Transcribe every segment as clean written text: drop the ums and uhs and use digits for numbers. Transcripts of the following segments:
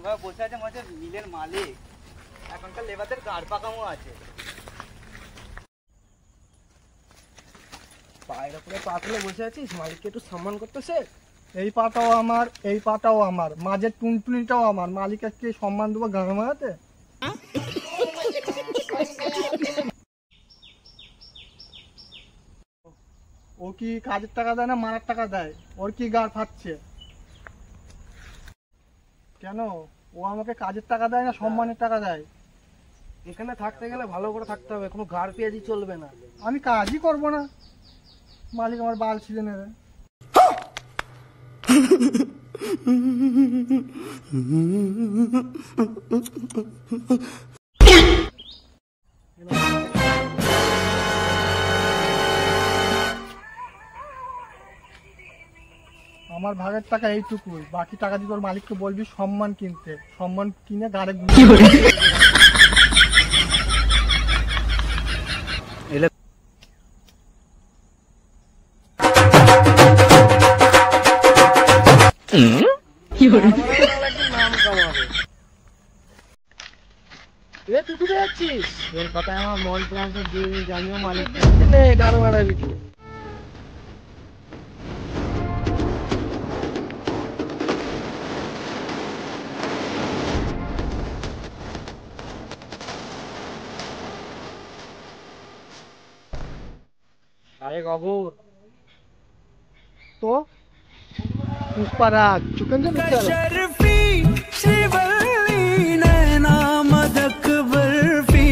ভাবে বসে আছে মনে হচ্ছে মিলের মালিক। এখনকার লেবারদের গাড় পাকামো আছে। পায়ের উপরে পা তুলে বসে আছিস, মালিককে একটু সম্মান করতেছে। এই পাটাও আমার, এই পাটাও আমার, মাঝের টুনটুনিটাও আমার, মালিককে সম্মান দেবো গান মারাতে? ও কি কাজের টাকা দেয় না মারার টাকা দেয়? ওর কি গাড় ফাটছে কেন? ও আমাকে কাজের টাকা দেয় না সম্মানের টাকা দেয়? এখানে থাকতে গেলে ভালো করে থাকতে হবে, কোনো গাড় পেঁয়াজি চলবে না। আমি কাজই করবো না, মালিক আমার বাল ছিঁড়ে নেবে। আমার ভাগের টাকা এইটুকুই, বাকি টাকা দিয়ে তোর মালিককে বলবি সম্মান কিনতে, সম্মান কিনে গাড়ি নাম কামাবে। তুই কোথায় যাচ্ছিস? এর কথায় আমার মন প্রাণ দিয়ে জানিও মালিক গাড়ো মারাবি। আরে গবর তো পুষ্পারাজ চিকেন शर्फी श्रीवल्ली नैना मदक बर्फी।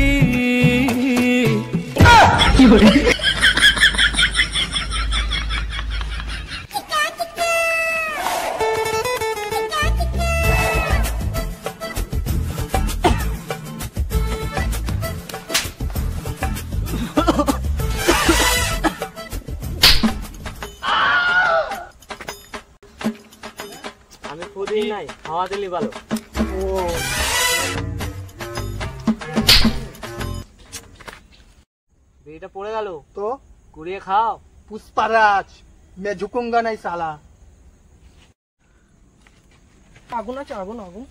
আমি খুদিই নাই, হাওয়া দিলি ভালো। ও বিড়িটা পড়ে গেল, তো কুড়িয়ে খাও। পুষ্পারাজ मैं झुकूंगा नहीं साला। আগুন আছে, আগুন আগুন।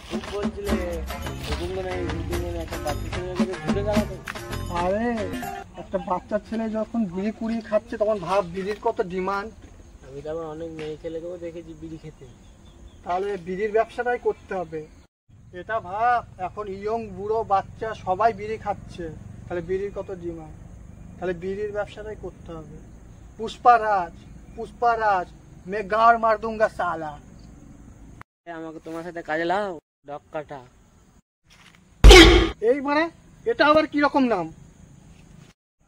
খুব বলছিলে একটা বাচ্চা ছেলে ঘুরে গেল তো। আরে একটা বাচ্চা ছেলে যখন বিড়ি কুড়িয়ে খাচ্ছে তখন ভাব বিড়ির কত ডিমান্ড। আমি তো আবার অনেক মেয়ে ছেলেকেও দেখেছি বিড়ি খেতে। তাহলে বিড়ির ব্যবসাটাই করতে হবে। এটা ভাব এখন ইয়ং বুড়ো বাচ্চা সবাই বিড়ি খাচ্ছে, তাহলে বিড়ির কত ডিমান্ড, তাহলে বিড়ির ব্যবসাটাই করতে হবে। পুষ্পারাজ পুষ্পারাজ मैं गाड़ मार दूंगा साला। আমাকে তোমার সাথে কাজে লাও, ডক কাটা। এই মানে এটা আবার কি রকম নাম?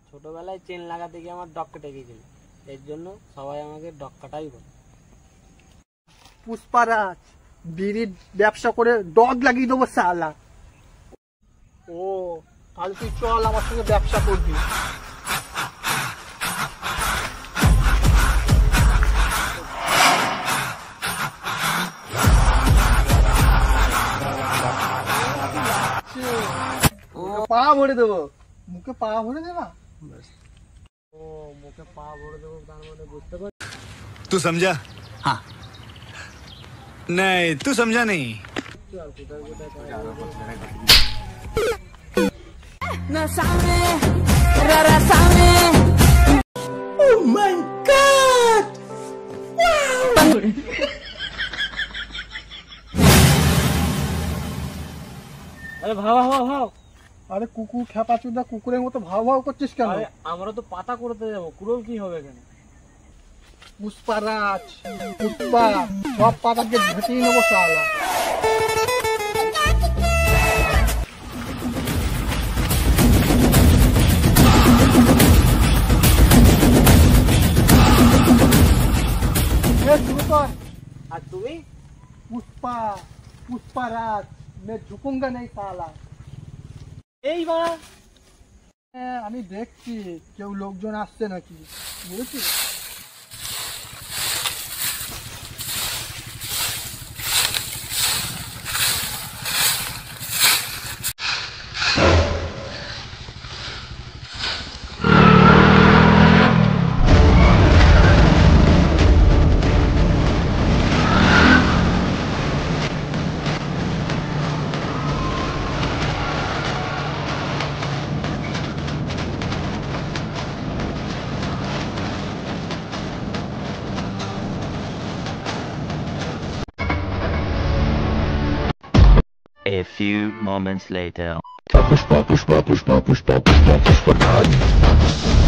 ছোটবেলায় চেন লাগাতে গিয়ে আমার ডক কেটে গিয়েছিল, এর জন্য সবাই আমাকে ডক কাটাই বলে। পুষ্পারাজ বিড়ির ব্যবসা করে ডগ লাগিয়ে দেবো সালা। ও তাহলে তুই চল আমার সঙ্গে ব্যবসা করবি। পা ভরে দেবো। মুখে পা ভরে দেবা? ও মুখে পা ভরে দেবো, তার মানে বুঝতে পারছি। तू समझा? हाँ नहीं तू समझा नहीं। Oh my God! আরে ভাও ভাও ভাও। আরে কুকুর খেপা চুদা কুকুরের মতো ভাও ভাও করছিস কেন? আরে আমরা তো পাতা করতে যাবো, কুড়োল কি হবে কেন? পুষ্পারাজ পুষ্পা সব পাতাকে ঝেঁটিয়ে নেবো সালা। শুরু কর। আর তুমি? पुष्पा पुष्पाराज मैं झुकूंगा नहीं साला। এই বাড়া আমি দেখছি কেউ লোকজন আসছে নাকি, বুঝেছিস? A few moments later. Pushpa, pushpa, pushpa, pushpa, pushpa, pushpa, pushpa.